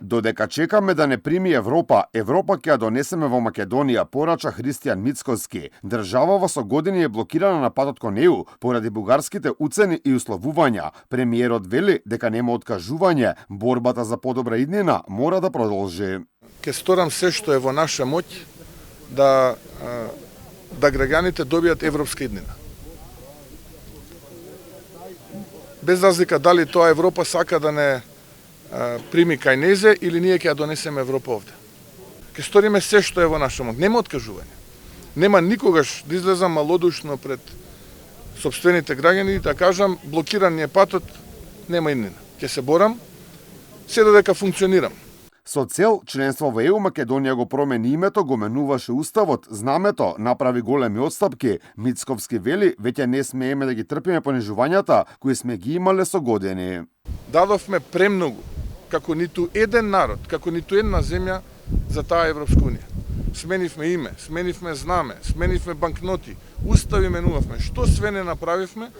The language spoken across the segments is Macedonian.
Додека чекаме да не прими Европа, Европа ќе ја донесеме во Македонија, порача Христијан Мицкоски. Државава со години е блокирана на патот кон ЕУ поради бугарските уцени и условувања. Премиерот вели дека нема откажување, борбата за подобра иднина мора да продолжи. Ке сторам се што е во наша моќ да граѓаните добијат европска иднина. Без разлика дали тоа Европа сака да не прими кај незе или ние ќе ја донесеме Европа овде. Ке сториме се што е во наша моќ. Нема откажување. Нема никогаш да излезам малодушно пред сопствените граѓани да кажам блокиран ни е патот, нема иднина. Ќе се борам се додека функционирам. Со цел членство во ЕУ, Македонија го промени името, го менуваше уставот, знамето, направи големи отстапки. Мицковски вели, веќе не смееме да ги трпиме понижувањата кои сме ги имале со години. Дадовме премногу, како ниту еден народ, како ниту една земја за таа Европска унија. Сменивме име, сменивме знаме, сменивме банкноти, устави менувавме. Што све не направивме,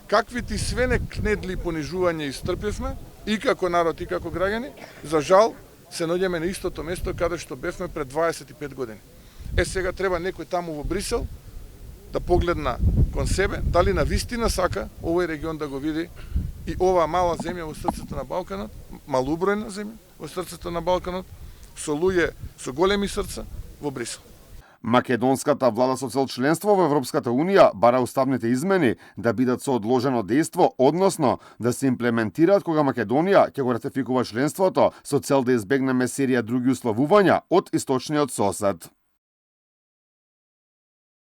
какви ти све не кнедли понижувања истрпевме, и како народ, и како граѓани, за жал, се наоѓаме на истото место каде што бевме пред 25 години. Сега треба некој таму во Брисел да погледна кон себе, дали на вистина сака овој регион да го види и оваа мала земја во срцето на Балканот, малубројна земја во срцето на Балканот, со луѓе со големи срца во Брисел. Македонската влада со цел членство во Европската унија бара уставните измени да бидат со одложено дејство, односно да се имплементираат кога Македонија ќе го ратификува членството со цел да избегнеме серија други условувања од источниот сосед.